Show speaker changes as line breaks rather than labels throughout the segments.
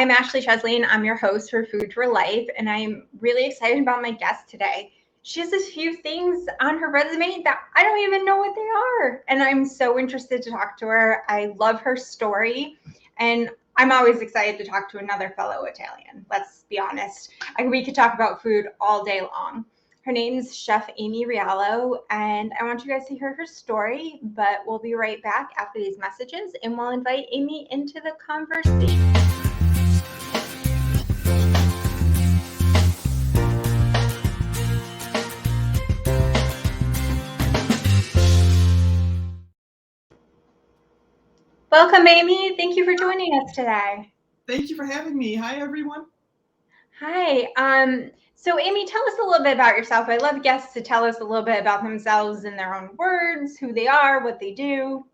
I'm Ashley Tresoline. I'm your host for Food for Life, and I'm really excited about my guest today. She has a few things on her resume that I don't even know what they are, and I'm so interested to talk to her. I love her story, and I'm always excited to talk to another fellow Italian. Let's be honest. We could talk about food all day long. Her name's Chef Amy Riolo, and I want you guys to hear her story, but we'll be right back after these messages, and we'll invite Amy into the conversation. Welcome, Amy. Thank you for joining us today.
Thank you for having me. Hi, everyone.
Hi. So Amy, tell us a little bit about yourself. I love guests to tell us a little bit about themselves in their own words, who they are, what they do.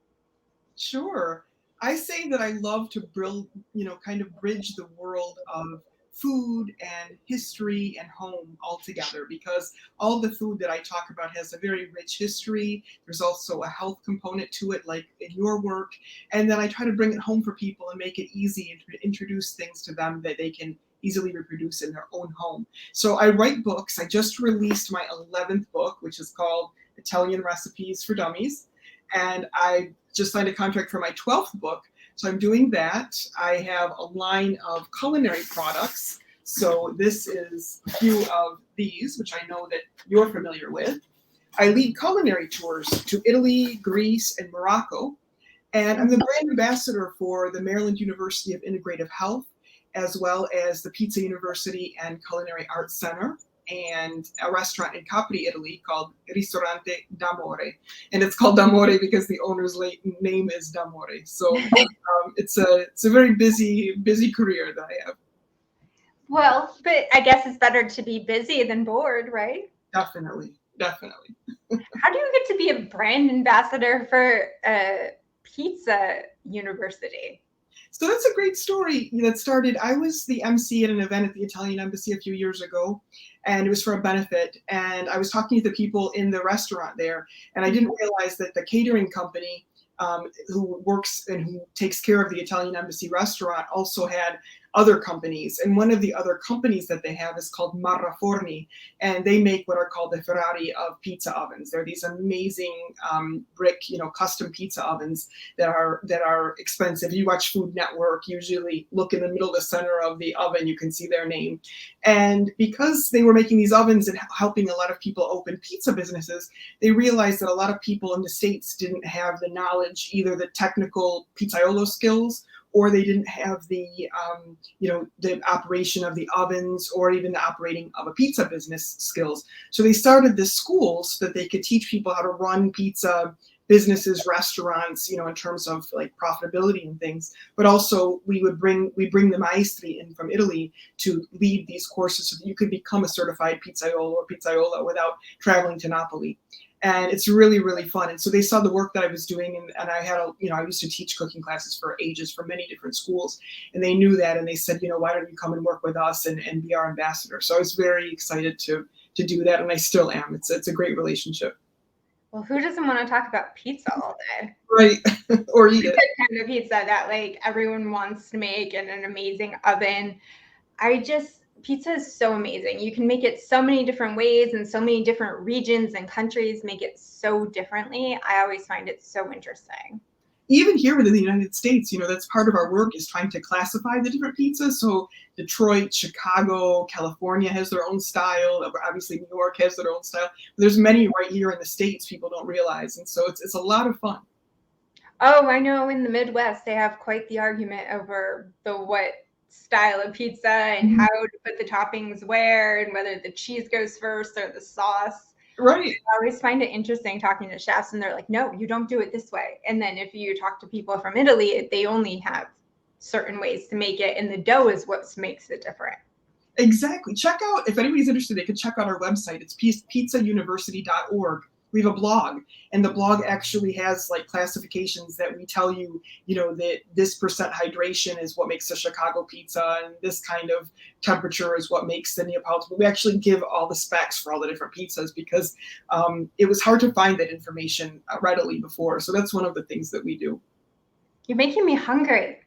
Sure. I say that I love to kind of bridge the world of food and history and home all together, because all the food that I talk about has a very rich history. There's also a health component to it, like in your work. And then I try to bring it home for people and make it easy and introduce things to them that they can easily reproduce in their own home. So I write books. I just released my 11th book, which is called Italian Recipes for Dummies. And I just signed a contract for my 12th book. So I'm doing that. I have a line of culinary products. So this is a few of these, which I know that you're familiar with. I lead culinary tours to Italy, Greece, and Morocco. And I'm the brand ambassador for the Maryland University of Integrative Health, as well as the Pizza University and Culinary Arts Center, and a restaurant in Capri, Italy called Ristorante d'Amore. And it's called D'Amore because the owner's name is D'Amore. So it's a very busy career that I have.
Well, but I guess it's better to be busy than bored, right?
Definitely.
How do you get to be a brand ambassador for a pizza university?
So that's a great story that started. I was the MC at an event at the Italian Embassy a few years ago, and it was for a benefit. And I was talking to the people in the restaurant there, and I didn't realize that the catering company who works and who takes care of the Italian Embassy restaurant also had other companies. And one of the other companies that they have is called Marraforni, and they make what are called the Ferrari of pizza ovens. They're these amazing brick, custom pizza ovens that are expensive. You watch Food Network, usually look in the middle of the center of the oven, you can see their name. And because they were making these ovens and helping a lot of people open pizza businesses, they realized that a lot of people in the States didn't have the knowledge, either the technical pizzaiolo skills, or they didn't have the operation of the ovens, or even the operating of a pizza business skills. So they started this school so that they could teach people how to run pizza businesses, restaurants, in terms of like profitability and things. But also we bring the maestri in from Italy to lead these courses so that you could become a certified pizzaiolo or pizzaiola without traveling to Napoli. And it's really, really fun. And so they saw the work that I was doing, and I had I used to teach cooking classes for ages for many different schools, and they knew that, and they said, why don't you come and work with us and be our ambassador? So I was very excited to do that, and I still am. It's a great relationship.
Well, who doesn't want to talk about pizza all day?
Right, or eat it.
The kind of pizza that like everyone wants to make in an amazing oven. Pizza is so amazing. You can make it so many different ways, and so many different regions and countries make it so differently. I always find it so interesting.
Even here within the United States, that's part of our work, is trying to classify the different pizzas. So Detroit, Chicago, California has their own style. Obviously, New York has their own style. There's many right here in the States people don't realize. And so it's a lot of fun.
Oh, I know in the Midwest, they have quite the argument over what style of pizza and how to put the toppings where, and whether the cheese goes first or the sauce.
Right.
I always find it interesting talking to chefs, and they're like, no, you don't do it this way. And then if you talk to people from Italy, they only have certain ways to make it, and the dough is what makes it different.
Exactly. Check out, if anybody's interested, they could check out our website. It's pizzauniversity.org. We have a blog, and the blog actually has like classifications that we tell you, that this percent hydration is what makes a Chicago pizza, and this kind of temperature is what makes the Neapolitan. We actually give all the specs for all the different pizzas, because it was hard to find that information readily before. So that's one of the things that we do.
You're making me hungry.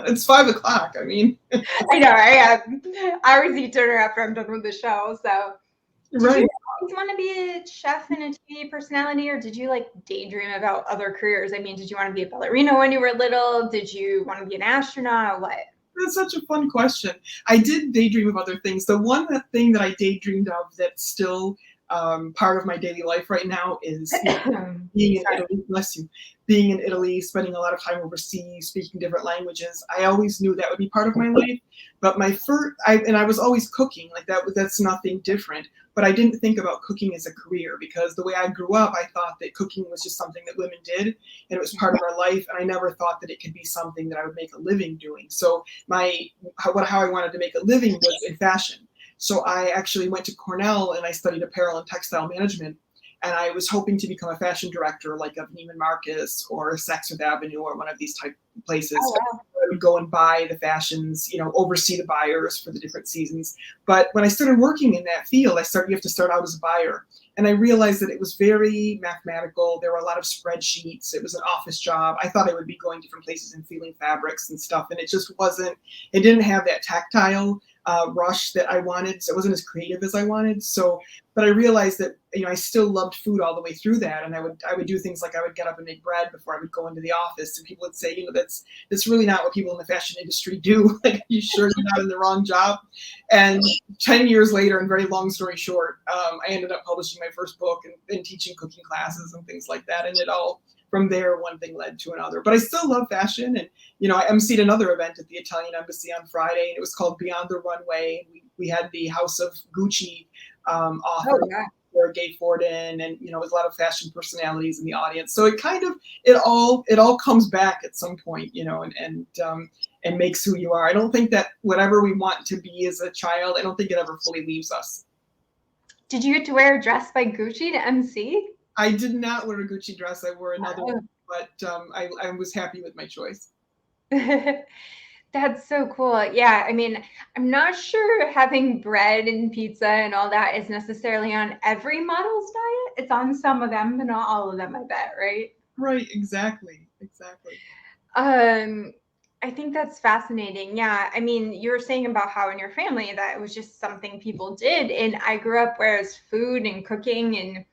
It's 5 o'clock. I mean,
I know, right? I always eat dinner after I'm done with the show. So, did
right.
you always want to be a chef and a TV personality, or did you like daydream about other careers? I mean, did you want to be a ballerina when you were little? Did you want to be an astronaut? What?
That's such a fun question. I did daydream of other things. The one thing that I daydreamed of that's still part of my daily life right now is being in Italy. Bless you. Being in Italy, spending a lot of time overseas, speaking different languages. I always knew that would be part of my life. But I was always cooking. Like that's nothing different. But I didn't think about cooking as a career because the way I grew up, I thought that cooking was just something that women did, and it was part of our life. And I never thought that it could be something that I would make a living doing. So how I wanted to make a living was in fashion. So I actually went to Cornell and I studied apparel and textile management. And I was hoping to become a fashion director like of Neiman Marcus or Saks Fifth Avenue or one of these type places.
Oh, wow.
I would go and buy the fashions, oversee the buyers for the different seasons. But when I started working in that field, you have to start out as a buyer. And I realized that it was very mathematical. There were a lot of spreadsheets. It was an office job. I thought I would be going different places and feeling fabrics and stuff. And it didn't have that tactile rush that I wanted. So it wasn't as creative as I wanted. But I realized that, I still loved food all the way through that. And I would do things like I would get up and make bread before I would go into the office. And people would say, that's really not what people in the fashion industry do. Like, are you sure you're not in the wrong job? And 10 years later, and very long story short, I ended up publishing my first book and teaching cooking classes and things like that. And it all, from there, one thing led to another. But I still love fashion. And, I emceed another event at the Italian Embassy on Friday, and it was called Beyond the Runway. We had the House of Gucci author, Gay Forden, and it was a lot of fashion personalities in the audience. So it all comes back at some point, and makes who you are. I don't think that whatever we want to be as a child, I don't think it ever fully leaves us.
Did you get to wear a dress by Gucci to MC?
I did not wear a Gucci dress. I wore another one, but I was happy with my choice.
That's so cool. Yeah, I mean, I'm not sure having bread and pizza and all that is necessarily on every model's diet. It's on some of them, but not all of them, I bet, right?
Right, exactly.
I think that's fascinating. Yeah, I mean, you were saying about how in your family that it was just something people did, and I grew up where it's food and cooking and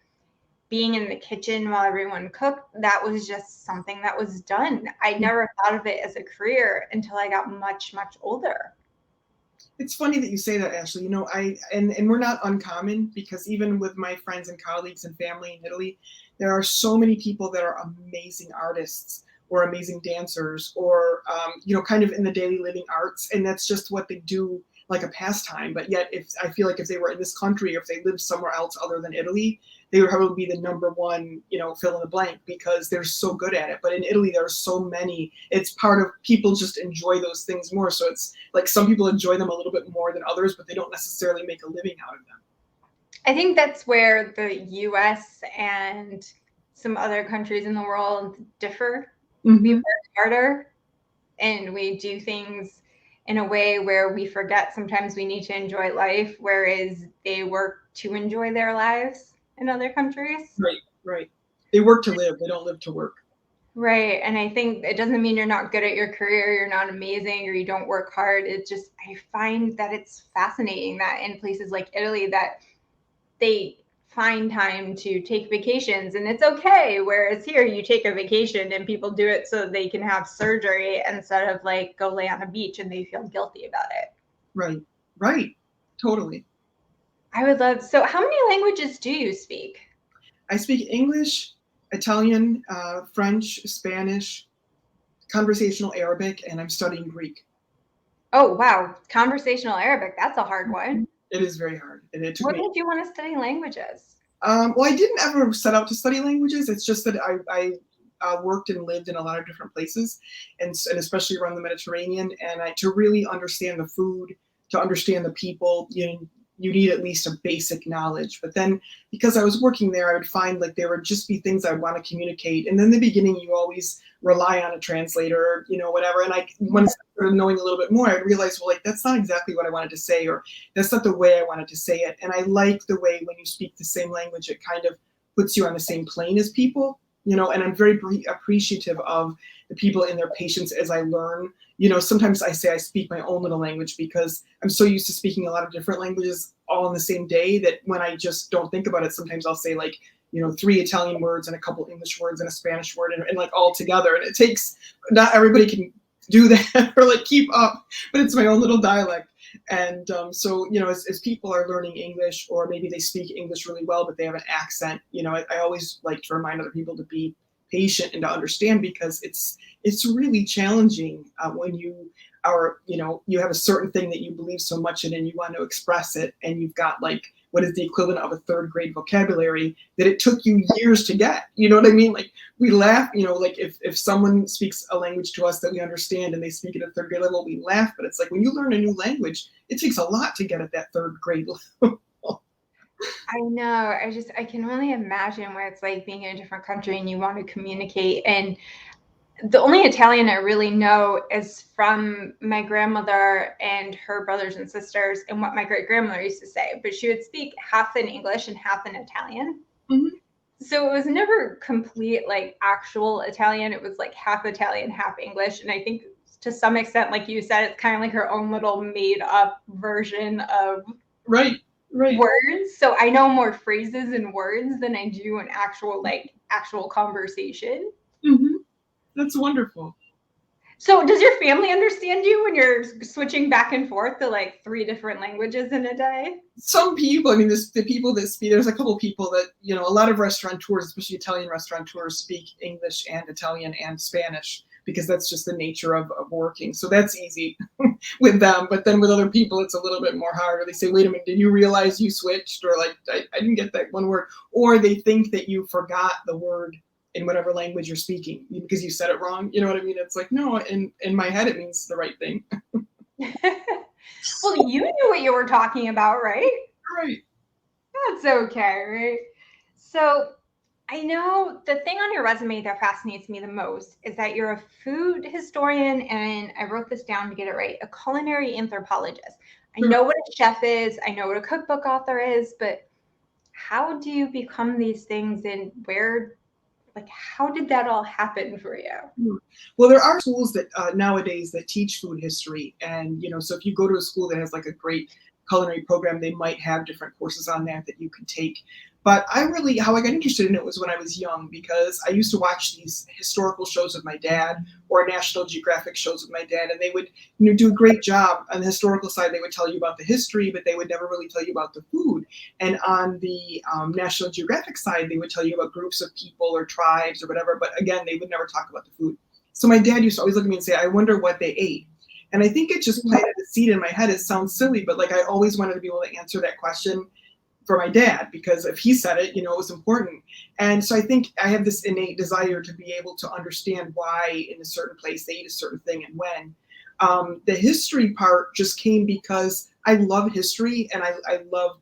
being in the kitchen while everyone cooked, that was just something that was done. I never thought of it as a career until I got much, much older.
It's funny that you say that, Ashley. And we're not uncommon, because even with my friends and colleagues and family in Italy, there are so many people that are amazing artists or amazing dancers or, kind of in the daily living arts. And that's just what they do, like a pastime. But yet, I feel like if they were in this country, or if they lived somewhere else other than Italy, they would probably be the number one, fill in the blank, because they're so good at it. But in Italy, there are so many. It's part of, people just enjoy those things more. So it's like some people enjoy them a little bit more than others, but they don't necessarily make a living out of them.
I think that's where the US and some other countries in the world differ.
Mm-hmm.
We work harder and we do things in a way where we forget sometimes we need to enjoy life, whereas they work to enjoy their lives in other countries.
Right. They work to live. They don't live to work.
Right. And I think it doesn't mean you're not good at your career, you're not amazing, or you don't work hard. It's just, I find that it's fascinating that in places like Italy that they find time to take vacations and it's okay. Whereas here you take a vacation and people do it so they can have surgery instead of like go lay on a beach and they feel guilty about it.
Right. Totally.
I would love, so how many languages do you speak?
I speak English, Italian, French, Spanish, conversational Arabic, and I'm studying Greek.
Oh, wow. Conversational Arabic. That's a hard one.
It is very hard. And it took
What made you want to study languages?
Well, I didn't ever set out to study languages. It's just that I worked and lived in a lot of different places, and especially around the Mediterranean. And to really understand the food, to understand the people, you need at least a basic knowledge. But then because I was working there, I would find like there would just be things I would want to communicate. And in the beginning, you always rely on a translator, whatever. And once I started knowing a little bit more, I realized, well, like, that's not exactly what I wanted to say, or that's not the way I wanted to say it. And I like the way when you speak the same language, it kind of puts you on the same plane as people, and I'm very appreciative of the people and their patience as I learn. Sometimes I say I speak my own little language because I'm so used to speaking a lot of different languages all in the same day that when I just don't think about it, sometimes I'll say like, 3 Italian words and a couple English words and a Spanish word and like all together. And it takes, not everybody can do that or like keep up, but it's my own little dialect. And so, as people are learning English, or maybe they speak English really well, but they have an accent, I always like to remind other people to be patient and to understand, because it's really challenging when you are, you have a certain thing that you believe so much in and you want to express it, and you've got like what is the equivalent of a 3rd grade vocabulary that it took you years to get. You know what I mean? Like we laugh, like if someone speaks a language to us that we understand and they speak at a 3rd grade level, we laugh. But it's like when you learn a new language, it takes a lot to get at that 3rd grade level.
I know. I can only imagine what it's like being in a different country and you want to communicate. And the only Italian I really know is from my grandmother and her brothers and sisters and what my great grandmother used to say. But she would speak half in English and half in Italian.
Mm-hmm.
So it was never complete, like actual Italian. It was like half Italian, half English. And I think to some extent, like you said, it's kind of like her own little made up version of
right.
words. So I know more phrases and words than I do an actual conversation.
Mm-hmm. That's wonderful.
So does your family understand you when you're switching back and forth to like 3 different languages in a day?
Some people, I mean, the people that speak, there's a couple of people that, a lot of restaurateurs, especially Italian restaurateurs, speak English and Italian and Spanish, because that's just the nature of working. So that's easy with them. But then with other people, it's a little bit more harder. They say, wait a minute, did you realize you switched? Or like, I didn't get that one word. Or they think that you forgot the word in whatever language you're speaking because you said it wrong. You know what I mean? It's like, no, in my head, it means the right thing.
Well, you knew what you were talking about, right?
Right.
That's okay, right? So I know the thing on your resume that fascinates me the most is that you're a food historian, and I wrote this down to get it right, a culinary anthropologist. I know what a chef is, I know what a cookbook author is, but how do you become these things, and how did that all happen for you?
Well, there are schools that nowadays that teach food history. And, so if you go to a school that has like a great culinary program, they might have different courses on that you can take. But how I got interested in it was when I was young, because I used to watch these historical shows with my dad, or National Geographic shows with my dad, and they would do a great job. On the historical side, they would tell you about the history, but they would never really tell you about the food. And on the National Geographic side, they would tell you about groups of people or tribes or whatever, but again, they would never talk about the food. So my dad used to always look at me and say, I wonder what they ate. And I think it just planted a seed in my head. It sounds silly, but like I always wanted to be able to answer that question for my dad, because if he said it, it was important. And so I think I have this innate desire to be able to understand why in a certain place they eat a certain thing and when. The history part just came because I love history, and I love,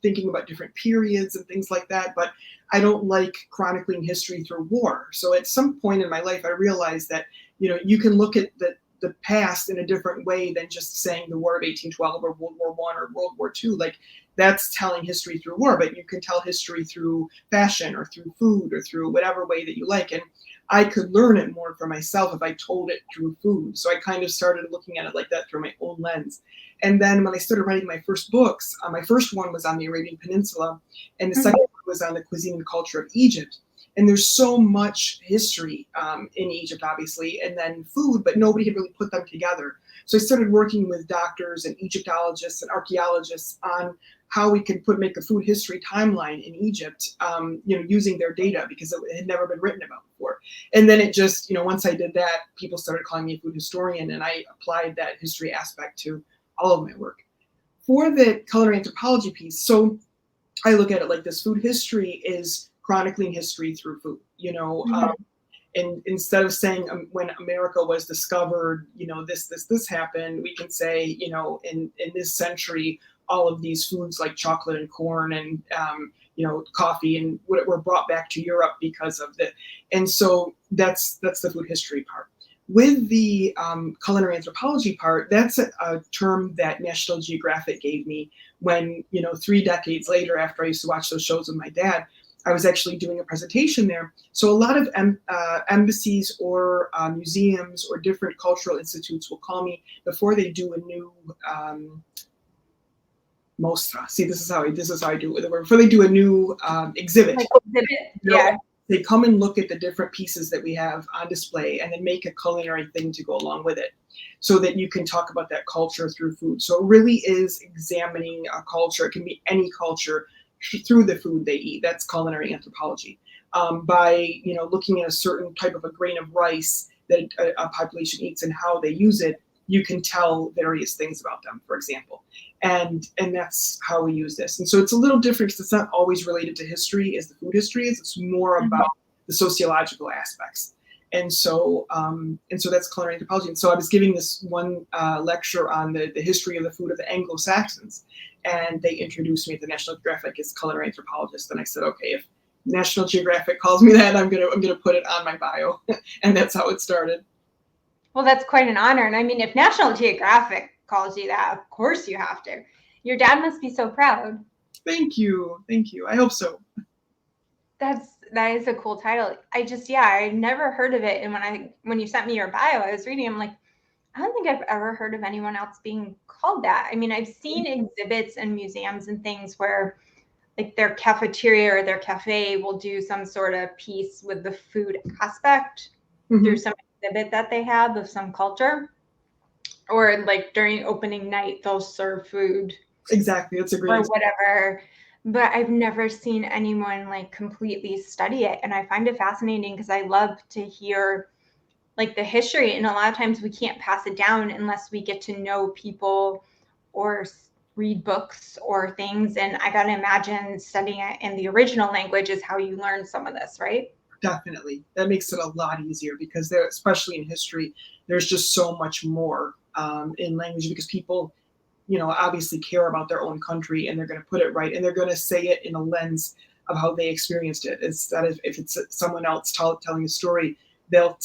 thinking about different periods and things like that, but I don't like chronicling history through war. So at some point in my life, I realized that, you can look at the past in a different way than just saying the War of 1812 or World War I or World War II. Like, that's telling history through war, but you can tell history through fashion or through food or through whatever way that you like. And I could learn it more for myself if I told it through food. So I kind of started looking at it like that through my own lens. And then when I started writing my first books, my first one was on the Arabian Peninsula, and the second one was on the cuisine and culture of Egypt. And there's so much history in Egypt, obviously, and then food, but nobody had really put them together. So I started working with doctors and Egyptologists and archaeologists on how we could make a food history timeline in Egypt, using their data, because it had never been written about before. And then it just, once I did that, people started calling me a food historian, and I applied that history aspect to all of my work. For the culinary anthropology piece, so I look at it like this: food history is chronicling history through food, and instead of saying when America was discovered, this happened, we can say, in this century, all of these foods like chocolate and corn and, coffee and what were brought back to Europe because of that. And so that's the food history part. With the culinary anthropology part, that's a term that National Geographic gave me when, 3 decades later, after I used to watch those shows with my dad, I was actually doing a presentation there. So a lot of embassies or museums or different cultural institutes will call me before they do a new mostra. See, this is how I do it. Before they do a new exhibit,
Like exhibit,
yeah. They come and look at the different pieces that we have on display and then make a culinary thing to go along with it so that you can talk about that culture through food. So it really is examining a culture. It can be any culture through the food they eat. That's culinary anthropology. By looking at a certain type of a grain of rice that a population eats and how they use it, you can tell various things about them, for example. And that's how we use this. And so it's a little different because it's not always related to history as the food history is. It's more about the sociological aspects. And so that's culinary anthropology. And so I was giving this one lecture on the history of the food of the Anglo-Saxons. And they introduced me at the National Geographic as culinary anthropologist. And I said, okay, if National Geographic calls me that, I'm gonna put it on my bio. And that's how it started.
Well, that's quite an honor. And I mean, if National Geographic calls you that, of course you have to. Your dad must be so proud.
Thank you. I hope so.
That is a cool title. I never heard of it. And when you sent me your bio, I was reading, I'm like, I don't think I've ever heard of anyone else being called that. I mean, I've seen exhibits and museums and things where like their cafeteria or their cafe will do some sort of piece with the food aspect through some exhibit that they have of some culture. Or like during opening night, they'll serve food.
Exactly. That's a great
or whatever. But I've never seen anyone like completely study it. And I find it fascinating because I love to hear like the history. And a lot of times we can't pass it down unless we get to know people or read books or things. And I got to imagine studying it in the original language is how you learn some of this, right?
Definitely. That makes it a lot easier because especially in history, there's just so much more in language because people, obviously care about their own country and they're going to put it right. And they're going to say it in a lens of how they experienced it. Instead of if it's someone else telling a story, they'll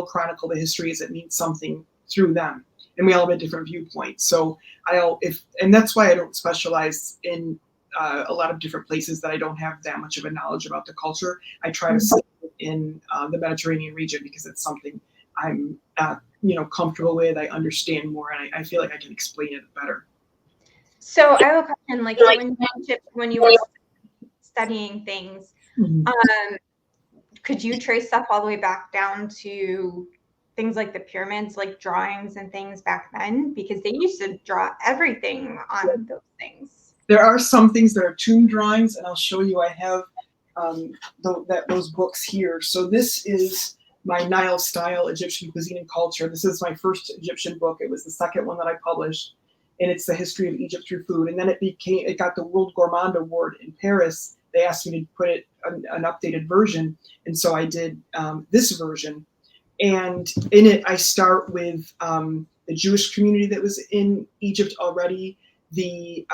chronicle the history as it means something through them. And we all have a different viewpoint. So and that's why I don't specialize in a lot of different places that I don't have that much of a knowledge about the culture. I try to sit in the Mediterranean region because it's something I'm comfortable with. I understand more, and I feel like I can explain it better.
So I have a question. Like when you were studying things, could you trace stuff all the way back down to things like the pyramids, like drawings and things back then? Because they used to draw everything on those things.
There are some things that are tomb drawings, and I'll show you. I have those books here. So this is my Nile style Egyptian cuisine and culture. This is my first Egyptian book. It was the second one that I published, and it's the history of Egypt through food. And then it got the World Gourmand Award in Paris. They asked me to put it an updated version, and so I did this version. And in it, I start with the Jewish community that was in Egypt already, the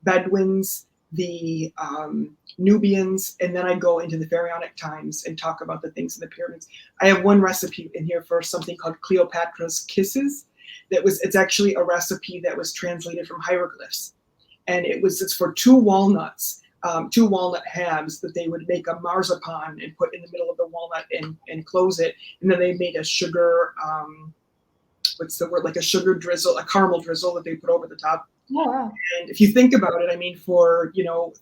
Bedouins, the Nubians, and then I go into the pharaonic times and talk about the things in the pyramids. I have one recipe in here for something called Cleopatra's Kisses. It's actually a recipe that was translated from hieroglyphs, and it's for two walnuts, two walnut halves that they would make a marzipan and put in the middle of the walnut and close it, and then they made a sugar, what's the word, like a sugar drizzle, a caramel drizzle that they put over the top.
Oh, wow.
And if you think about it, I mean, for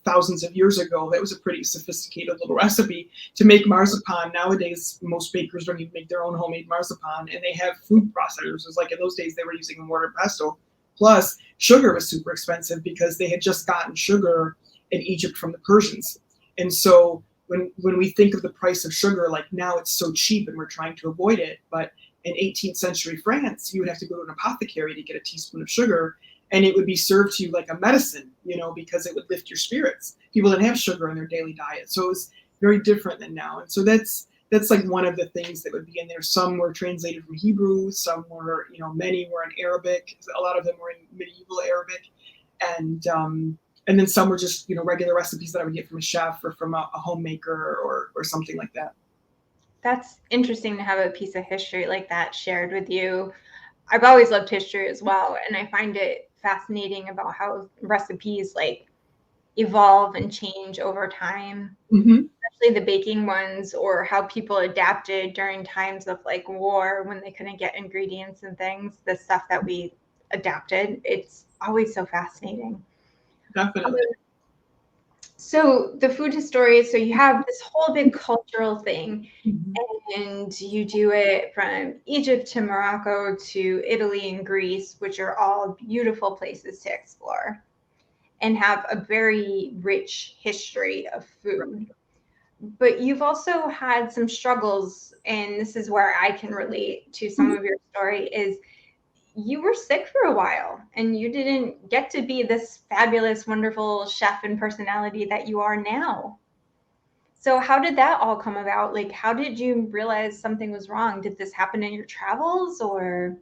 thousands of years ago, that was a pretty sophisticated little recipe to make marzipan. Nowadays, most bakers don't even make their own homemade marzipan, and they have food processors. It's like in those days they were using a mortar and pestle. Plus, sugar was super expensive because they had just gotten sugar in Egypt from the Persians. And so when we think of the price of sugar, like now it's so cheap and we're trying to avoid it. But in 18th century France, you would have to go to an apothecary to get a teaspoon of sugar. And it would be served to you like a medicine, because it would lift your spirits. People didn't have sugar in their daily diet. So it was very different than now. And so that's like one of the things that would be in there. Some were translated from Hebrew. Some were, many were in Arabic. A lot of them were in medieval Arabic. And then some were just, regular recipes that I would get from a chef or from a homemaker or something like that.
That's interesting to have a piece of history like that shared with you. I've always loved history as well. And I find it fascinating about how recipes like evolve and change over time, especially the baking ones, or how people adapted during times of like war when they couldn't get ingredients and things, the stuff that we adapted. It's always so fascinating.
Definitely.
So the food historian, so you have this whole big cultural thing,
Mm-hmm.
and you do it from Egypt to Morocco to Italy and Greece, which are all beautiful places to explore and have a very rich history of food. But you've also had some struggles, and this is where I can relate to some of your story, is you were sick for a while and you didn't get to be this fabulous, wonderful chef and personality that you are now. So how did that all come about? Like, how did you realize something was wrong? Did this happen in your travels or?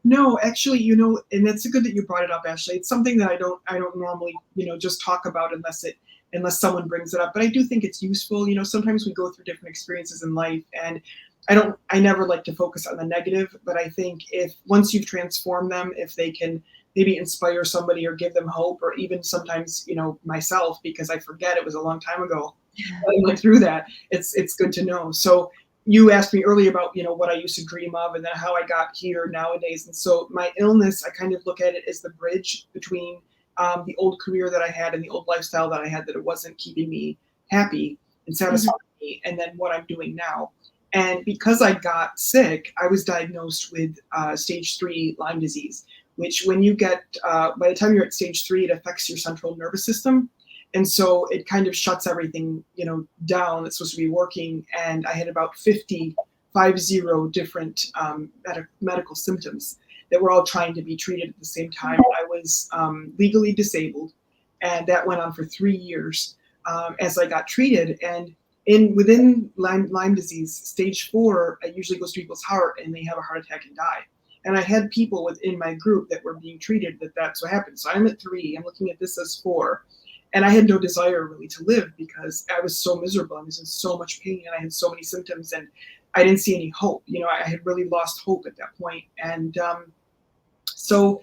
No, actually, and it's good that you brought it up, Ashley. It's something that I don't normally, just talk about unless someone brings it up. But I do think it's useful. Sometimes we go through different experiences in life, and I never like to focus on the negative, but I think if once you've transformed them, if they can maybe inspire somebody or give them hope, or even sometimes, myself, because I forget it was a long time ago I went through that. It's good to know. So you asked me earlier about what I used to dream of and then how I got here nowadays. And so my illness, I kind of look at it as the bridge between the old career that I had and the old lifestyle that I had, that it wasn't keeping me happy and satisfying me, and then what I'm doing now. And because I got sick, I was diagnosed with stage 3 Lyme disease, which when you get, by the time you're at stage 3, it affects your central nervous system. And so it kind of shuts everything, down that's supposed to be working. And I had about 50 different medical symptoms that were all trying to be treated at the same time. I was legally disabled, and that went on for 3 years as I got treated. And within Lyme disease, stage 4, it usually goes to people's heart, and they have a heart attack and die. And I had people within my group that were being treated that's what happened. So I'm at 3. I'm looking at this as 4. And I had no desire really to live because I was so miserable. I was in so much pain and I had so many symptoms, and I didn't see any hope. I had really lost hope at that point. And so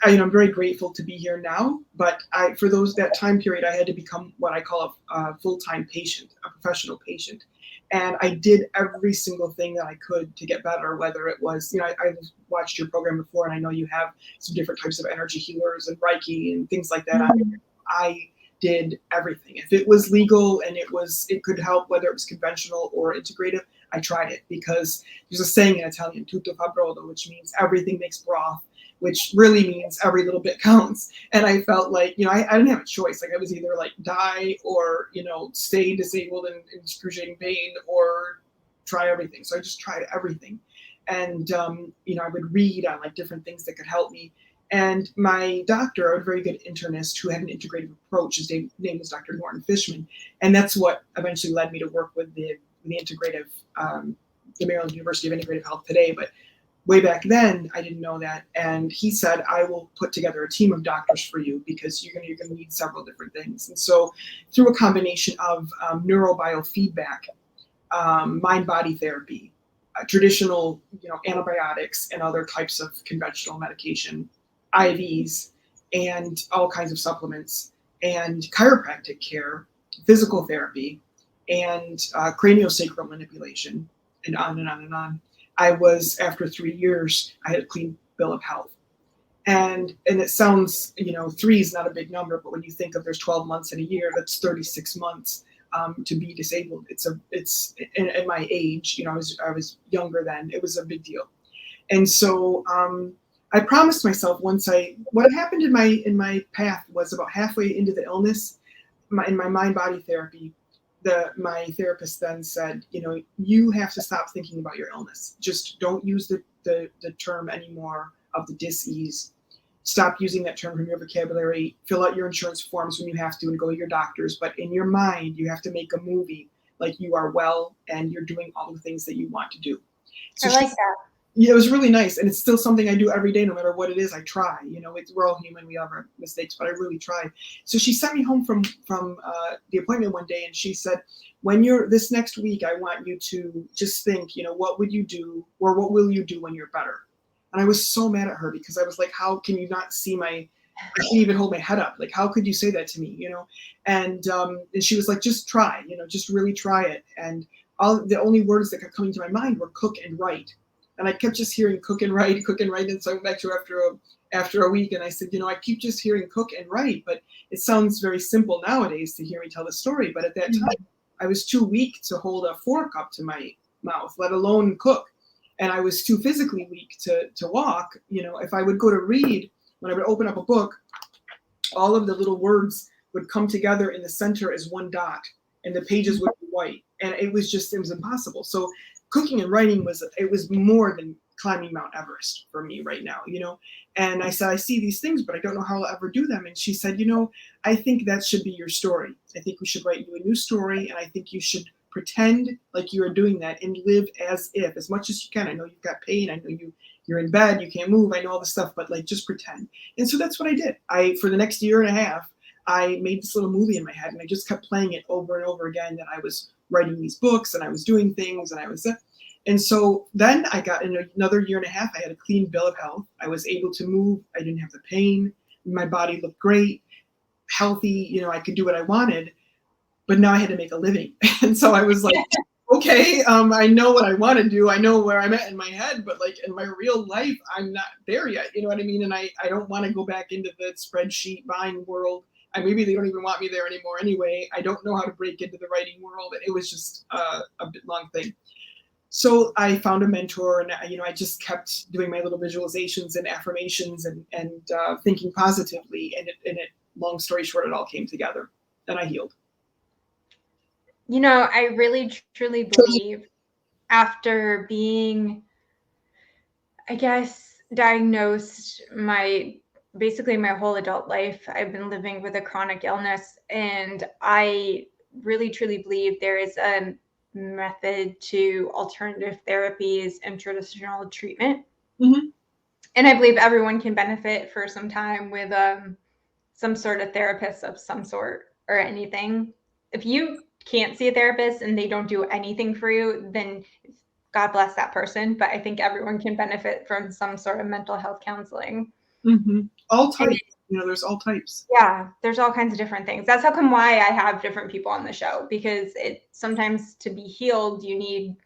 I'm very grateful to be here now. But for that time period, I had to become what I call a full-time patient, a professional patient. And I did every single thing that I could to get better, whether it was, I watched your program before, and I know you have some different types of energy healers and Reiki and things like that. I did everything. If it was legal and it could help, whether it was conventional or integrative, I tried it, because there's a saying in Italian, tutto fa brodo, which means everything makes broth, which really means every little bit counts. And I felt like, I didn't have a choice. Like I was either like die or, stay disabled and in excruciating pain, or try everything. So I just tried everything. And, I would read on like different things that could help me. And my doctor, a very good internist who had an integrative approach, his name was Dr. Norton Fishman. And that's what eventually led me to work with the integrative, the Maryland University of Integrative Health today. But way back then, I didn't know that. And he said, I will put together a team of doctors for you, because you're going to need several different things. And so through a combination of neurobiofeedback, mind-body therapy, traditional, antibiotics and other types of conventional medication, IVs, and all kinds of supplements, and chiropractic care, physical therapy, and craniosacral manipulation, and on and on and on. After 3 years, I had a clean bill of health. And it sounds, 3 is not a big number, but when you think of there's 12 months in a year, that's 36 months to be disabled. It's at my age, I was younger then, it was a big deal. And so I promised myself what happened in my path was about halfway into the illness, in my mind-body therapy, my therapist then said, you have to stop thinking about your illness. Just don't use the term anymore of the dis-ease. Stop using that term from your vocabulary. Fill out your insurance forms when you have to and go to your doctors. But in your mind, you have to make a movie like you are well and you're doing all the things that you want to do. So
I like that.
Yeah, it was really nice, and it's still something I do every day, no matter what it is. I try. We're all human; we have our mistakes, but I really try. So she sent me home from the appointment one day, and she said, "When you're this next week, I want you to just think, what would you do, or what will you do when you're better?" And I was so mad at her, because I was like, "How can you not see my I can't even hold my head up. Like, how could you say that to me? And she was like, just try, just really try it. And the only words that kept coming to my mind were cook and write. And I kept just hearing cook and write, cook and write. And so I went back to her after a week and I said, I keep just hearing cook and write, but it sounds very simple nowadays to hear me tell the story. But at that time, I was too weak to hold a fork up to my mouth, let alone cook. And I was too physically weak to walk. If I would go to read, when I would open up a book, all of the little words would come together in the center as one dot, and the pages would be white. And it was impossible. So cooking and writing was more than climbing Mount Everest for me right now, And I said, I see these things, but I don't know how I'll ever do them. And she said, I think that should be your story. I think we should write you a new story, and I think you should pretend like you are doing that and live as much as you can. I know you've got pain. I know you're in bed, you can't move. I know all this stuff, but like, just pretend. And so that's what I did. For the next year and a half, I made this little movie in my head, and I just kept playing it over and over again, that I was writing these books and I was doing things and so then I got, in another year and a half, I had a clean bill of health. I was able to move. I didn't have the pain. My body looked great, healthy. I could do what I wanted, but now I had to make a living. And so I was like, okay, I know what I want to do. I know where I'm at in my head, but like in my real life, I'm not there yet. You know what I mean? And I don't want to go back into the spreadsheet buying world. Maybe they don't even want me there anymore anyway. I don't know how to break into the writing world. And it was just a bit long thing. So I found a mentor, and I just kept doing my little visualizations and affirmations and thinking positively. And it, long story short, it all came together, and I healed.
I really truly believe after being, I guess, diagnosed basically my whole adult life, I've been living with a chronic illness, and I really truly believe there is a method to alternative therapies and traditional treatment.
Mm-hmm.
And I believe everyone can benefit for some time with some sort of therapist of some sort or anything. If you can't see a therapist and they don't do anything for you, then God bless that person. But I think everyone can benefit from some sort of mental health counseling.
Mm-hmm. All types. There's all types.
Yeah, there's all kinds of different things. That's how come why I have different people on the show, because sometimes to be healed, you need,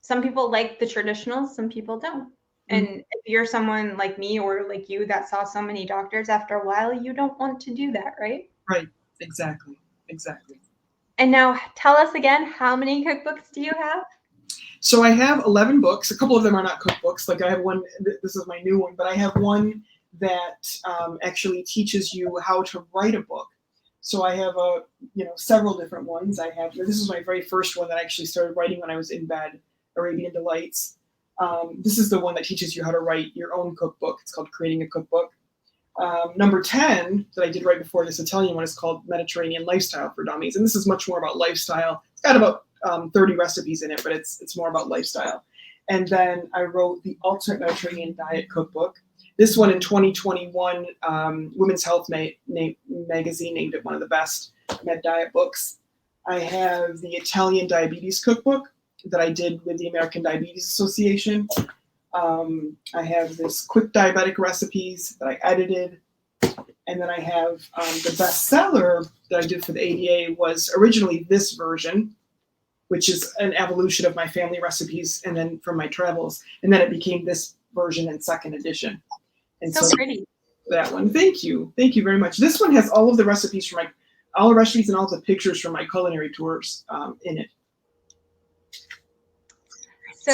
some people like the traditionals, some people don't. Mm-hmm. And if you're someone like me or like you that saw so many doctors, after a while, you don't want to do that, right?
Right. Exactly.
And now tell us again, how many cookbooks do you have?
So I have 11 books. A couple of them are not cookbooks. Like I have one, this is my new one, but I have one that actually teaches you how to write a book. So I have several different ones. This is my very first one that I actually started writing when I was in bed, Arabian Delights. This is the one that teaches you how to write your own cookbook. It's called Creating a Cookbook. Number 10 that I did right before this Italian one is called Mediterranean Lifestyle for Dummies. And this is much more about lifestyle. It's got about 30 recipes in it, but it's more about lifestyle. And then I wrote the Ultimate Mediterranean Diet Cookbook. This one in 2021, Women's Health magazine named it one of the best med diet books. I have the Italian Diabetes Cookbook that I did with the American Diabetes Association. I have this quick diabetic recipes that I edited. And then I have the bestseller that I did for the ADA was originally this version, which is an evolution of my family recipes and then from my travels. And then it became this version in second edition. And
so pretty.
That one. Thank you. Thank you very much. This one has all of the recipes from all the recipes and all the pictures from my culinary tours in it.
So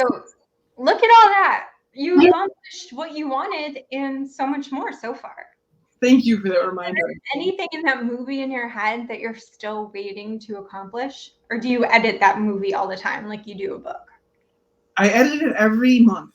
look at all that. You accomplished what you wanted and so much more so far.
Thank you for that reminder.
Is there anything in that movie in your head that you're still waiting to accomplish? Or do you edit that movie all the time like you do a book?
I edit it every month,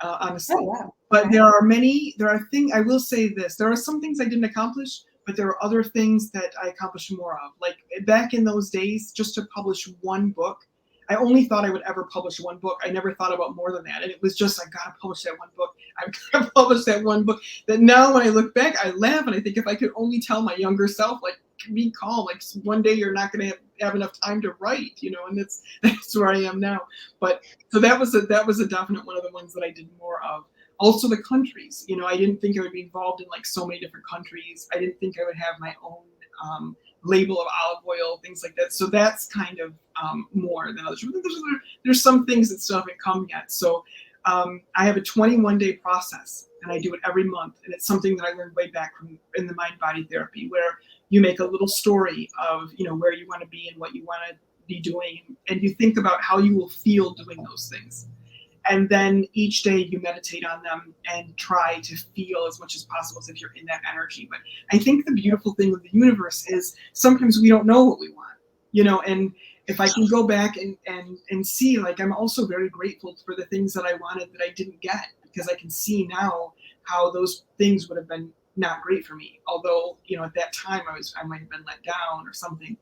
honestly.
Oh, wow.
But I will say this, there are some things I didn't accomplish, but there are other things that I accomplished more of. Like back in those days, just to publish one book, I only thought I would ever publish one book. I never thought about more than that. And it was just, I gotta publish that one book. I've gotta publish that one book. That now when I look back, I laugh and I think if I could only tell my younger self, like, be calm, like one day you're not gonna have enough time to write, and that's where I am now. But so that was a definite one of the ones that I did more of. Also the countries, I didn't think I would be involved in like so many different countries. I didn't think I would have my own label of olive oil, things like that. So that's kind of more than others. There's some things that still haven't come yet. So I have a 21-day process, and I do it every month. And it's something that I learned way back from in the mind body therapy, where you make a little story of where you want to be and what you want to be doing, and you think about how you will feel doing those things. And then each day you meditate on them and try to feel as much as possible as if you're in that energy. But I think the beautiful thing with the universe is sometimes we don't know what we want, and if I can go back and see, like, I'm also very grateful for the things that I wanted that I didn't get, because I can see now how those things would have been not great for me. Although, at that time I might have been let down or something.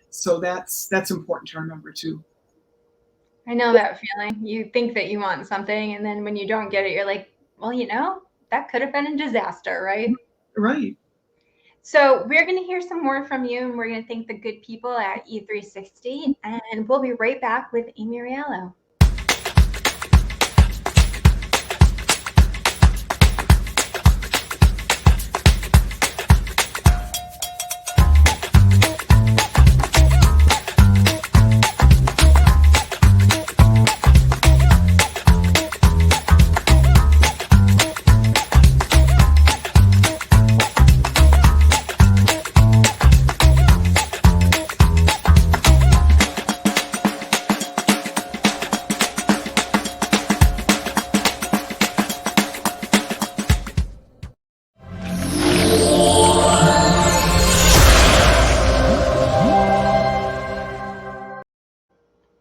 So that's important to remember too.
I know that feeling. You think that you want something, and then when you don't get it, you're like, well, that could have been a disaster, right?
Right.
So we're going to hear some more from you, and we're going to thank the good people at E360, and we'll be right back with Amy Riolo.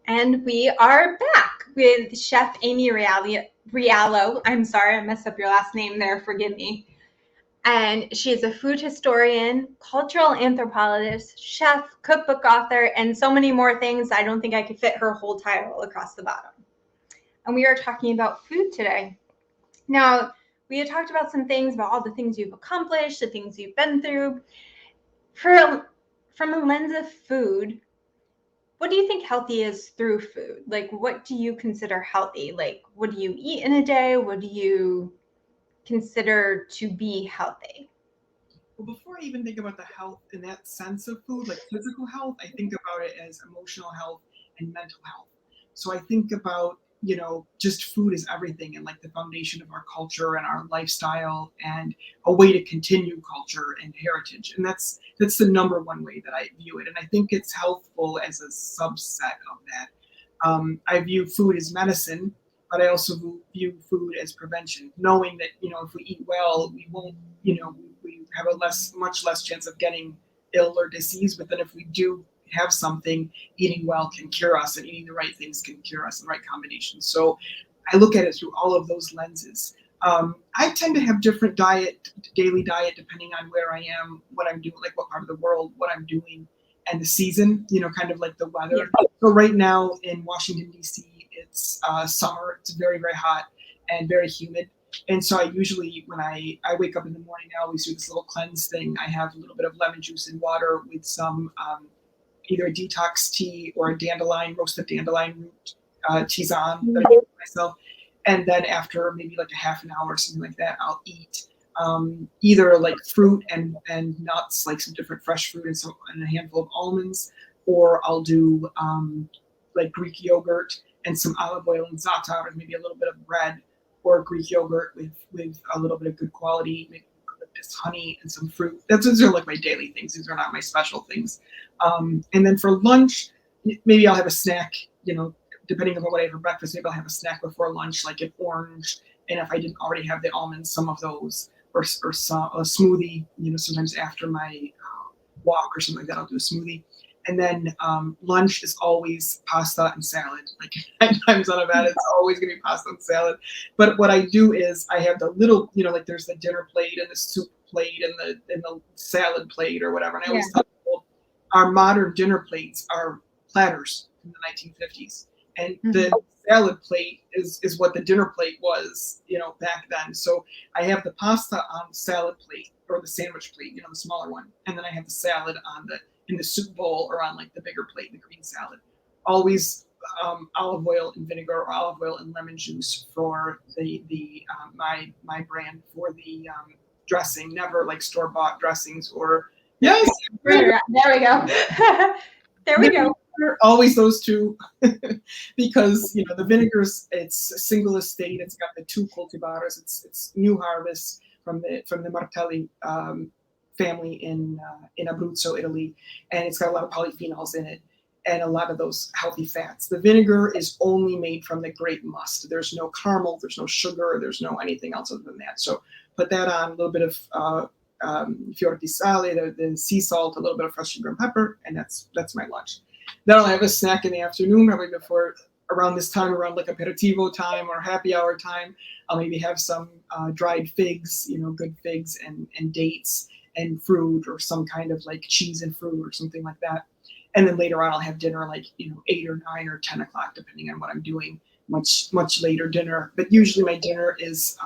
And we are back with Chef Amy Riolo. I'm sorry, I messed up your last name there. Forgive me. And she is a food historian, cultural anthropologist, chef, cookbook author, and so many more things. I don't think I could fit her whole title across the bottom. And we are talking about food today. Now, we had talked about some things, about all the things you've accomplished, the things you've been through. From a lens of food, what do you think healthy is through food? Like, what do you consider healthy? Like, what do you eat in a day? What do you consider to be healthy?
Well, before I even think about the health in that sense of food, like physical health, I think about it as emotional health and mental health. So I think about, just food is everything, and like the foundation of our culture and our lifestyle, and a way to continue culture and heritage. And that's the number one way that I view it. And I think it's healthful as a subset of that. I view food as medicine, but I also view food as prevention, knowing that, if we eat well, we won't, we have a much less chance of getting ill or disease. But then if we do have something, eating well can cure us, and eating the right things can cure us in the right combination. So I look at it through all of those lenses. I tend to have different daily diet, depending on where I am, what I'm doing, like what part of the world, what I'm doing, and the season, kind of like the weather. Yeah. So right now in Washington, D.C., it's summer. It's very, very hot and very humid. And so I usually, when I wake up in the morning, I always do this little cleanse thing. I have a little bit of lemon juice and water with some either a detox tea or a roasted dandelion root tisane that I make myself. And then after maybe like a half an hour or something like that, I'll eat either like fruit and nuts, like some different fresh fruit and a handful of almonds, or I'll do like Greek yogurt and some olive oil and za'atar, and maybe a little bit of bread, or Greek yogurt with a little bit of good quality, maybe just honey and some fruit. Those are like my daily things. These are not my special things. And then for lunch, maybe I'll have a snack, depending on what I have for breakfast. Maybe I'll have a snack before lunch, like an orange. And if I didn't already have the almonds, some of those, or some, a smoothie, sometimes after my walk or something like that, I'll do a smoothie. And then lunch is always pasta and salad. Like 9 times out of that, it's always gonna be pasta and salad. But what I do is I have the little, like there's the dinner plate and the soup plate and the salad plate or whatever. And I always tell people our modern dinner plates are platters from the 1950s. And the salad plate is what the dinner plate was, back then. So I have the pasta on the salad plate, or the sandwich plate, the smaller one. And then I have the salad in the soup bowl, or on like the bigger plate, the green salad. Always olive oil and vinegar, or olive oil and lemon juice for my brand for the dressing. Never like store bought dressings or yes.
There we go. There we go.
Always those two, because the vinegars, it's a single estate. It's got the 2 cultivars. It's new harvest from the Martelli family in Abruzzo, Italy, and it's got a lot of polyphenols in it and a lot of those healthy fats. The vinegar is only made from the grape must. There's no caramel, there's no sugar, there's no anything else other than that. So put that on, a little bit of fior di sale, the sea salt, a little bit of fresh sugar and pepper, and that's my lunch. Then I'll have a snack in the afternoon, probably before around this time, around like aperitivo time or happy hour time. I'll maybe have some dried figs, good figs and dates and fruit, or some kind of like cheese and fruit or something like that. And then later on, I'll have dinner like 8 or 9 or 10 o'clock, depending on what I'm doing. Much later dinner, but usually my dinner is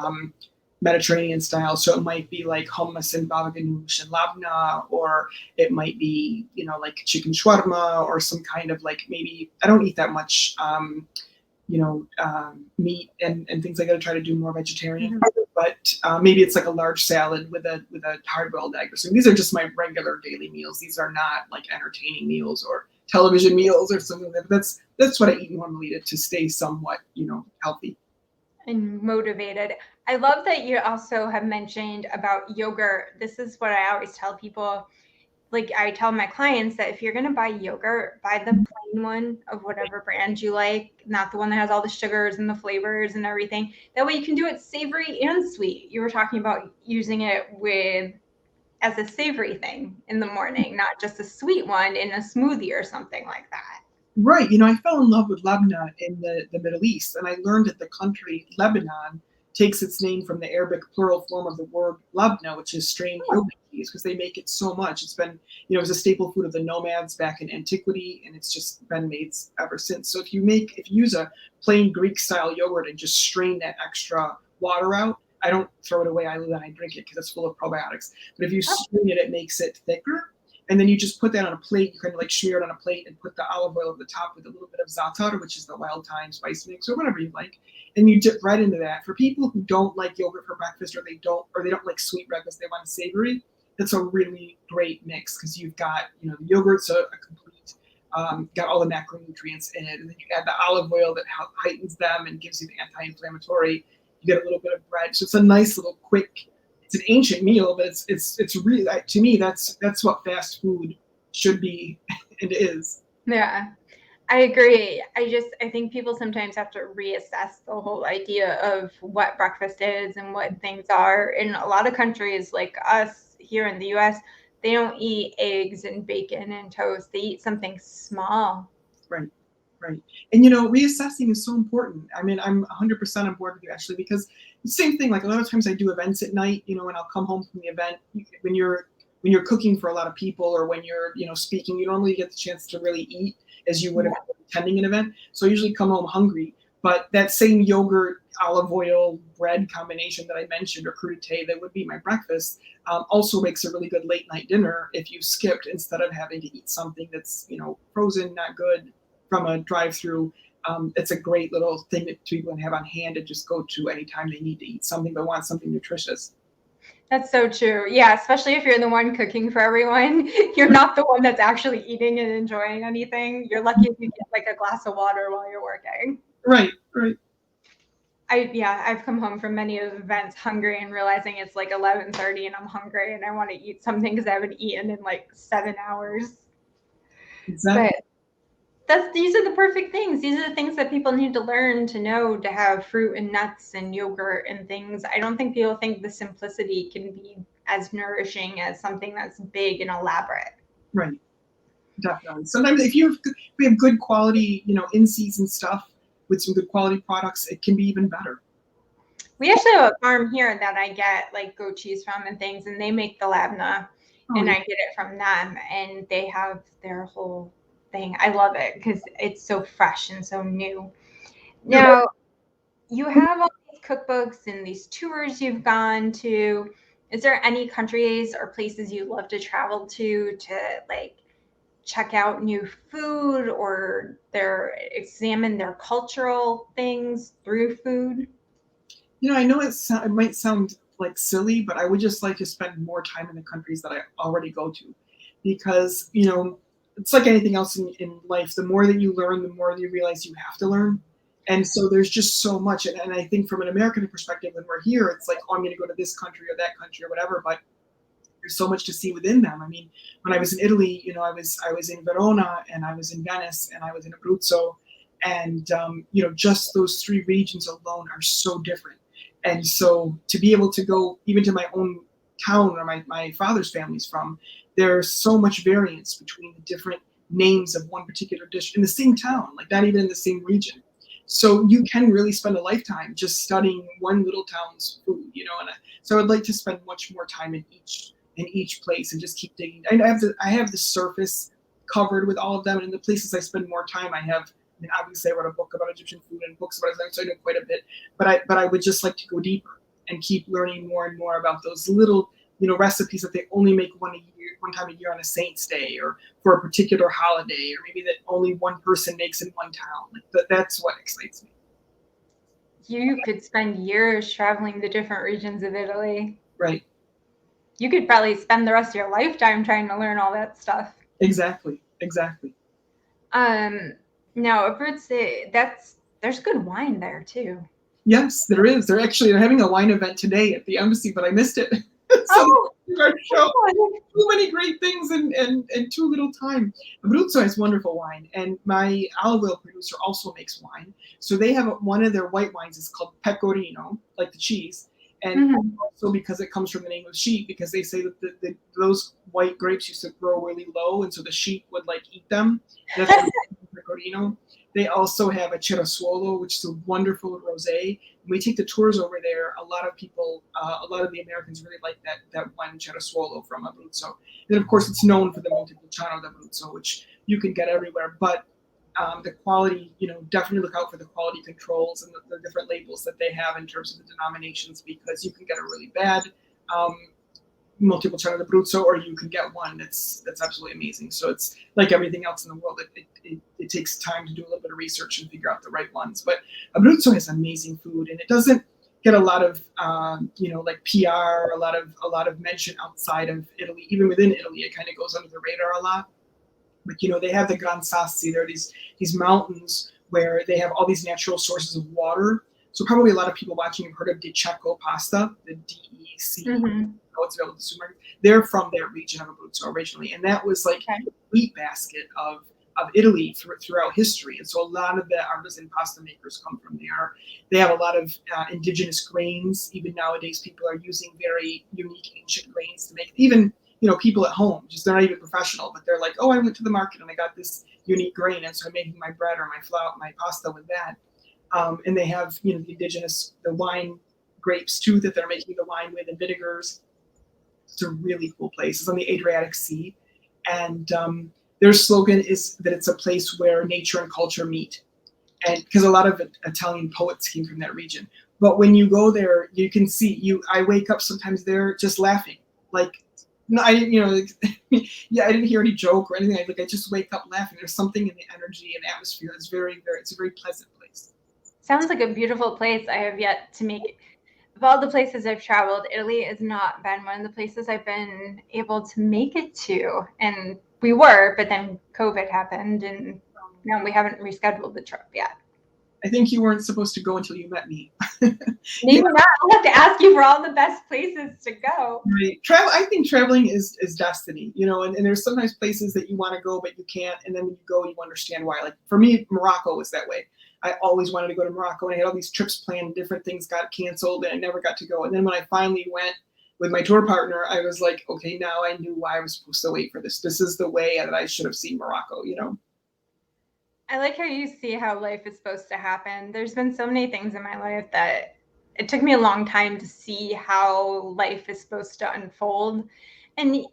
Mediterranean style, so it might be like hummus and baba ganoush and labna, or it might be like chicken shawarma, or some kind of like, maybe I don't eat that much meat and things like that. I try to do more vegetarian, but maybe it's like a large salad with a hard-boiled egg or something. These are just my regular daily meals. These are not like entertaining meals or television meals or something like that. That's what I eat normally to stay somewhat healthy
and motivated. I love that you also have mentioned about yogurt. This is what I always tell people. Like, I tell my clients that if you're going to buy yogurt, buy the plain one of whatever brand you like, not the one that has all the sugars and the flavors and everything. That way you can do it savory and sweet. You were talking about using it as a savory thing in the morning, not just a sweet one in a smoothie or something like that.
Right. I fell in love with labna in the Middle East, and I learned that the country Lebanon takes its name from the Arabic plural form of the word labna, which is strained yogurt cheese, because they make it so much. It's been, it was a staple food of the nomads back in antiquity, and it's just been made ever since. So if you use a plain Greek style yogurt and just strain that extra water out, I don't throw it away. I drink it because it's full of probiotics. But if you strain it, it makes it thicker. And then you just put that on a plate. You kind of like smear it on a plate and put the olive oil at the top with a little bit of za'atar, which is the wild thyme spice mix, or whatever you like. And you dip right into that. For people who don't like yogurt for breakfast, or they don't like sweet breakfast, they want a savory, that's a really great mix, because you've got, the yogurt's a complete, got all the macronutrients in it. And then you add the olive oil that heightens them and gives you the anti-inflammatory. You get a little bit of bread. So it's a nice little quick, it's an ancient meal, but it's really, to me, that's what fast food should be and is.
Yeah, I agree. I think people sometimes have to reassess the whole idea of what breakfast is and what things are. In a lot of countries like us here in the US, they don't eat eggs and bacon and toast. They eat something small.
Right. Right. And, reassessing is so important. I mean, I'm 100% on board with you, Ashley, because the same thing, like a lot of times I do events at night, and I'll come home from the event. When you're cooking for a lot of people, or when you're, speaking, you normally get the chance to really eat as you would have attending an event. So I usually come home hungry. But that same yogurt, olive oil, bread combination that I mentioned, or crudité, that would be my breakfast, also makes a really good late night dinner if you skipped, instead of having to eat something that's, frozen, not good, from a drive-through. It's a great little thing that people can have on hand to just go to anytime they need to eat something but want something nutritious.
That's so true. Yeah, especially if you're the one cooking for everyone. You're not the one that's actually eating and enjoying anything. You're lucky if you get like a glass of water while you're working.
Right.
I've come home from many of the events hungry and realizing it's like 11:30 and I'm hungry and I want to eat something because I haven't eaten in like 7 hours.
Exactly.
But these are the perfect things. These are the things that people need to learn to know, to have fruit and nuts and yogurt and things. I don't think people think the simplicity can be as nourishing as something that's big and elaborate.
Right. Definitely. Sometimes if we have good quality, in-season stuff with some good quality products, it can be even better.
We actually have a farm here that I get like goat cheese from and things, and they make the labna, and I get it from them, and they have their whole thing. I love it because it's so fresh and so new. Now, you have all these cookbooks and these tours you've gone to. Is there any countries or places you love to travel to like check out new food or examine their cultural things through food?
I know it might sound like silly, but I would just like to spend more time in the countries that I already go to, because it's like anything else in life. The more that you learn, the more you realize you have to learn, and so there's just so much. And I think from an American perspective, when we're here, it's like, oh, I'm going to go to this country or that country or whatever, but there's so much to see within them. I mean, when I was in Italy, I was in Verona, and I was in Venice, and I was in Abruzzo, and just those three regions alone are so different. And so to be able to go even to my own town where my father's family's from, there's so much variance between the different names of one particular dish in the same town, like not even in the same region. So you can really spend a lifetime just studying one little town's food, so I'd like to spend much more time in each place and just keep digging. I have the surface covered with all of them, and in the places I spend more time, I mean, obviously, I wrote a book about Egyptian food and books about Islamic, so I know quite a bit. But I would just like to go deeper and keep learning more and more about those little recipes that they only make one time a year on a saint's day, or for a particular holiday, or maybe that only one person makes in one town. That's what excites me.
You could spend years traveling the different regions of Italy.
Right.
You could probably spend the rest of your lifetime trying to learn all that stuff.
Exactly.
Now Abruzzo, there's good wine there too.
Yes, there is. They're having a wine event today at the embassy, but I missed it. So our show, too many great things and too little time. Abruzzo has wonderful wine, and my olive oil producer also makes wine. So they have one of their white wines is called pecorino, like the cheese, and also because it comes from the name of sheep, because they say that those white grapes used to grow really low, and so the sheep would eat them. That's pecorino. They also have a Tresoline, which is a wonderful rosé. When we take the tours over there, a lot of the Americans really like that one Tresoline from Abruzzo. And of course, it's known for the Montepulciano d'Abruzzo, which you can get everywhere. But the quality, definitely look out for the quality controls and the different labels that they have in terms of the denominations, because you can get a really bad Montepulciano d'Abruzzo, or you can get one that's absolutely amazing. So it's like everything else in the world. It takes time to do a little bit of research and figure out the right ones. But Abruzzo has amazing food, and it doesn't get a lot of PR, a lot of mention outside of Italy. Even within Italy, it kind of goes under the radar a lot. But they have the Gran Sassi. There are these mountains where they have all these natural sources of water. So probably a lot of people watching have heard of De Cecco pasta, the DEC. It's available at the supermarket. They're from that region of Abruzzo originally, and that was the wheat basket of Italy throughout history. And so a lot of the artisan pasta makers come from there. They have a lot of indigenous grains. Even nowadays, people are using very unique ancient grains to make even people at home. Just they're not even professional, but they're like, oh, I went to the market and I got this unique grain, and so I'm making my bread or my flour, my pasta with that. And they have the indigenous wine grapes too that they're making the wine with, and vinegars. It's a really cool place. It's on the Adriatic Sea, and their slogan is that it's a place where nature and culture meet, and because a lot of Italian poets came from that region. But when you go there, you can see I wake up sometimes there just laughing, no, I didn't, I didn't hear any joke or anything. I just wake up laughing. There's something in the energy and atmosphere that's it's a very pleasant place.
Sounds like a beautiful place. I have yet to make it. Of all the places I've traveled, Italy has not been one of the places I've been able to make it to. And we were, but then COVID happened, and now we haven't rescheduled the trip yet.
I think you weren't supposed to go until you met me.
Maybe not. I'll have to ask you for all the best places to go.
Right. I think traveling is destiny, and there's sometimes places that you want to go, but you can't. And then when you go, you understand why. Like for me, Morocco was that way. I always wanted to go to Morocco, and I had all these trips planned, different things got canceled, and I never got to go. And then when I finally went with my tour partner, I was like, okay, now I knew why I was supposed to wait for this. This is the way that I should have seen Morocco,
I like how you see how life is supposed to happen. There's been so many things in my life that it took me a long time to see how life is supposed to unfold. And,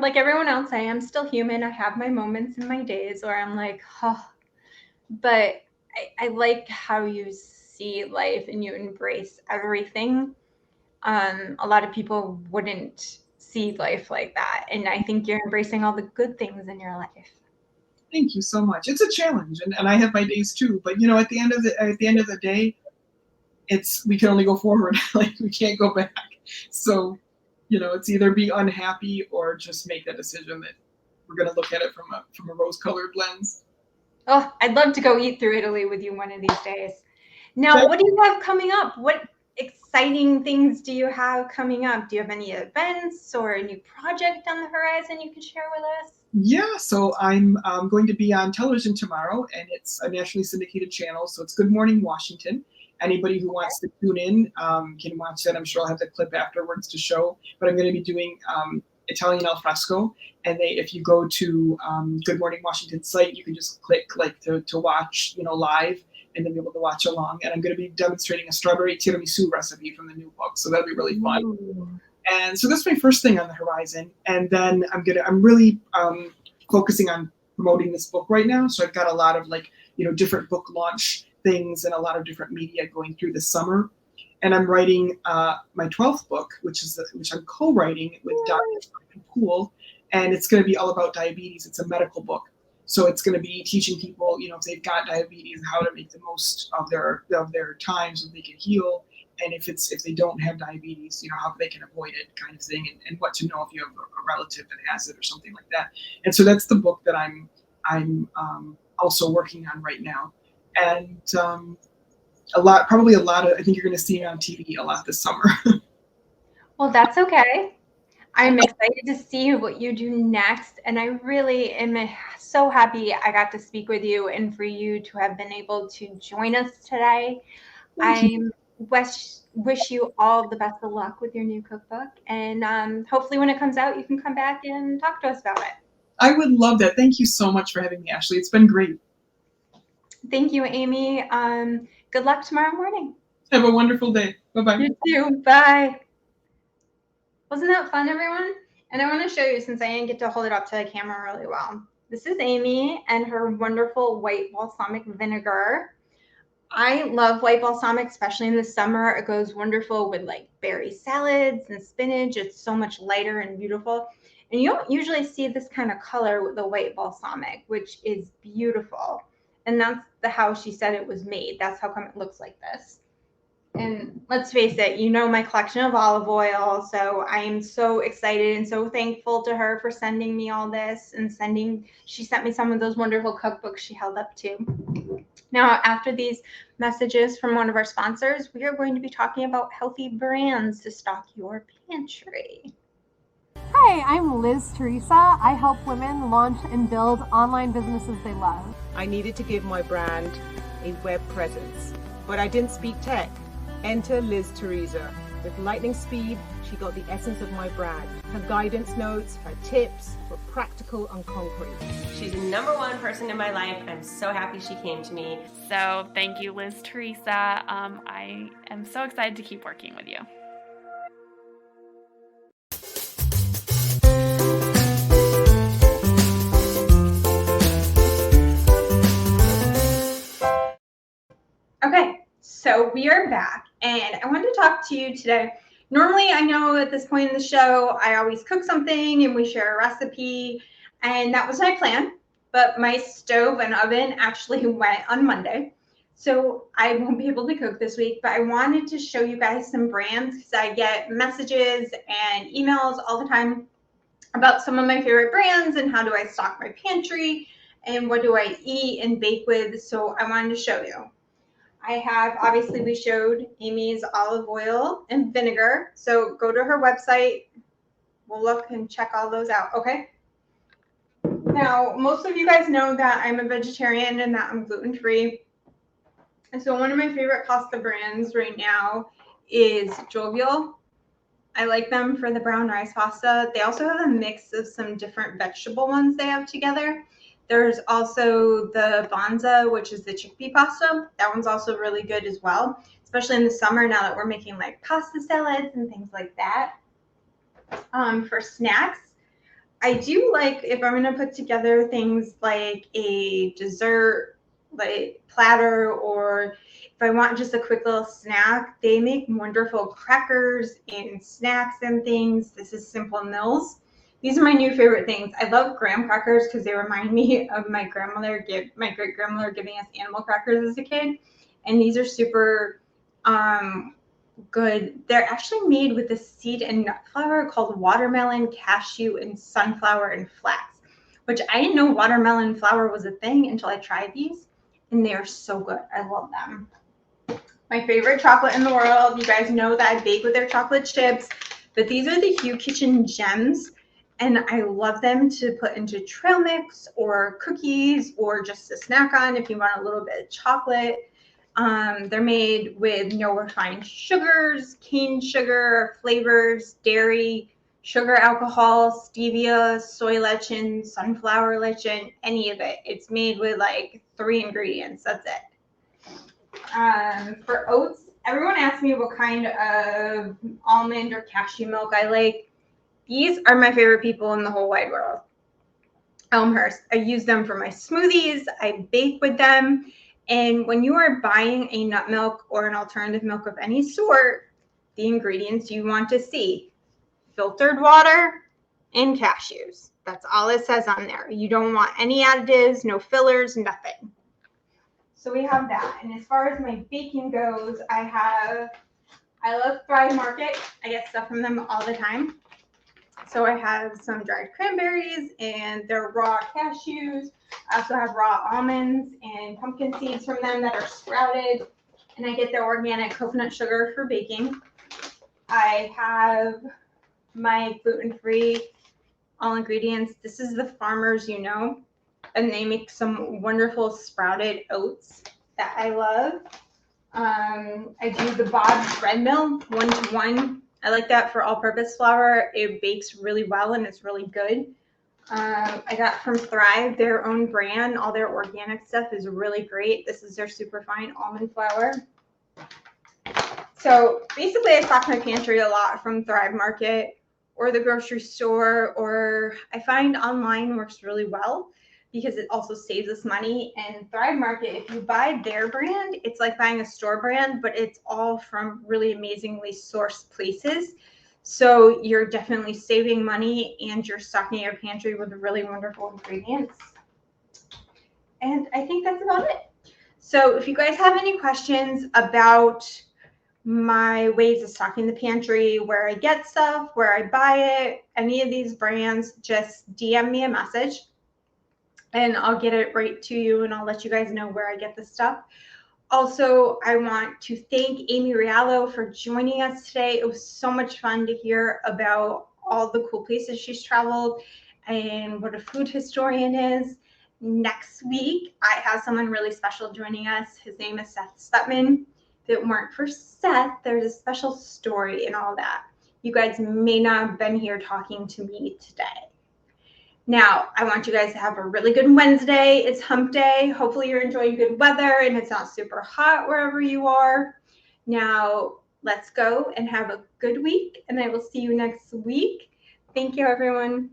like everyone else, I am still human. I have my moments and my days where I'm like, oh, but I like how you see life and you embrace everything. A lot of people wouldn't see life like that. And I think you're embracing all the good things in your life.
Thank you so much. It's a challenge, and I have my days too. But at the end of the day, we can only go forward. Like, we can't go back. So, it's either be unhappy or just make that decision that we're going to look at it from a rose-colored lens.
Oh, I'd love to go eat through Italy with you one of these days. Now, what do you have coming up? What exciting things do you have coming up? Do you have any events or a new project on the horizon you can share with us?
Yeah, so I'm going to be on television tomorrow, and it's a nationally syndicated channel, so it's Good Morning Washington. Anybody who wants to tune in can watch that. I'm sure I'll have the clip afterwards to show, but I'm going to be doing Italian al fresco, and if you go to Good Morning Washington site, you can just click to watch live, and then be able to watch along. And I'm going to be demonstrating a strawberry tiramisu recipe from the new book, so that'll be really fun. Ooh. And so that's my first thing on the horizon. And then I'm really focusing on promoting this book right now. So I've got a lot of different book launch things and a lot of different media going through this summer. And I'm writing my 12th book, which I'm co-writing with Dr. Poole, and it's going to be all about diabetes. It's a medical book. So it's going to be teaching people, if they've got diabetes, how to make the most of their time so they can heal. And if they don't have diabetes, how they can avoid it, kind of thing, and what to know if you have a relative that has it or something like that. And so that's the book that I'm also working on right now. And probably a lot of, I think you're going to see me on TV a lot this summer.
Well, that's okay. I'm excited to see what you do next. And I really am so happy I got to speak with you and for you to have been able to join us today. Wish you all the best of luck with your new cookbook, and hopefully when it comes out you can come back and talk to us about it.
I would love that. Thank you so much for having me, Ashley. It's been great.
Thank you, Amy. Good luck tomorrow morning.
Have a wonderful day. Bye-bye.
You too. Bye. Wasn't that fun, everyone? And I want to show you, since I didn't get to hold it up to the camera really well. This is Amy and her wonderful white balsamic vinegar. I love white balsamic, especially in the summer. It goes wonderful with berry salads and spinach. It's so much lighter and beautiful. And you don't usually see this kind of color with the white balsamic, which is beautiful. And that's how she said it was made. That's how come it looks like this. And let's face it, my collection of olive oil. So I am so excited and so thankful to her for sending me all this and she sent me some of those wonderful cookbooks she held up too. Now, after these messages from one of our sponsors, we are going to be talking about healthy brands to stock your pantry.
Hi, I'm Liz Teresa. I help women launch and build online businesses they love.
I needed to give my brand a web presence, but I didn't speak tech. Enter Liz Teresa. With lightning speed, she got the essence of my brand. Her guidance notes, her tips were practical and concrete.
She's the #1 person in my life. I'm so happy she came to me.
So thank you, Liz Teresa. I am so excited to keep working with you.
Okay, so we are back, and I wanted to talk to you today. Normally, I know at this point in the show, I always cook something and we share a recipe, and that was my plan. But my stove and oven actually went on Monday, so I won't be able to cook this week. But I wanted to show you guys some brands because I get messages and emails all the time about some of my favorite brands and how do I stock my pantry and what do I eat and bake with. So I wanted to show you. I have, obviously we showed Amy's olive oil and vinegar. So go to her website. We'll look and check all those out. Okay. Now, most of you guys know that I'm a vegetarian and that I'm gluten-free. And so one of my favorite pasta brands right now is Jovial. I like them for the brown rice pasta. They also have a mix of some different vegetable ones they have together. There's also the Banza, which is the chickpea pasta. That one's also really good as well, especially in the summer now that we're making pasta salads and things like that. For snacks, I do like, if I'm going to put together things like a dessert like platter, or if I want just a quick little snack, they make wonderful crackers and snacks and things. This is Simple Mills. These are my new favorite things. I love graham crackers because they remind me of my great grandmother giving us animal crackers as a kid. And these are super good. They're actually made with a seed and nut flour called watermelon, cashew, and sunflower and flax, which I didn't know watermelon flour was a thing until I tried these, and they are so good. I love them. My favorite chocolate in the world. You guys know that I bake with their chocolate chips, but these are the Hue Kitchen Gems, and I love them to put into trail mix or cookies or just to snack on if you want a little bit of chocolate. They're made with no refined sugars, cane sugar, flavors, dairy, sugar, alcohol, stevia, soy lecithin, sunflower lecithin, any of it. It's made with like 3 ingredients. That's it. For oats, everyone asks me what kind of almond or cashew milk I like. These are my favorite people in the whole wide world. Elmhurst. I use them for my smoothies. I bake with them. And when you are buying a nut milk or an alternative milk of any sort, the ingredients you want to see: filtered water and cashews. That's all it says on there. You don't want any additives, no fillers, nothing. So we have that. And as far as my baking goes, I love Thrive Market. I get stuff from them all the time. So I have some dried cranberries and their raw cashews. I also have raw almonds and pumpkin seeds from them that are sprouted. And I get their organic coconut sugar for baking. I have my gluten-free all ingredients. This is the Farmers You Know, and they make some wonderful sprouted oats that I love. I do the Bob's bread mill 1-to-1. I like that for all-purpose flour. It bakes really well and it's really good. I got from Thrive, their own brand. All their organic stuff is really great. This is their superfine almond flour. So basically, I stock my pantry a lot from Thrive Market or the grocery store, or I find online works really well because it also saves us money. And Thrive Market, if you buy their brand, it's like buying a store brand, but it's all from really amazingly sourced places. So you're definitely saving money and you're stocking your pantry with really wonderful ingredients. And I think that's about it. So if you guys have any questions about my ways of stocking the pantry, where I get stuff, where I buy it, any of these brands, just DM me a message and I'll get it right to you and I'll let you guys know where I get the stuff. Also, I want to thank Amy Riolo for joining us today. It was so much fun to hear about all the cool places she's traveled and what a food historian is. Next week, I have someone really special joining us. His name is Seth Stutman. If it weren't for Seth, there's a special story and all that. You guys may not have been here talking to me today. Now, I want you guys to have a really good Wednesday. It's hump day. Hopefully you're enjoying good weather and it's not super hot wherever you are. Now, let's go and have a good week, and I will see you next week. Thank you, everyone.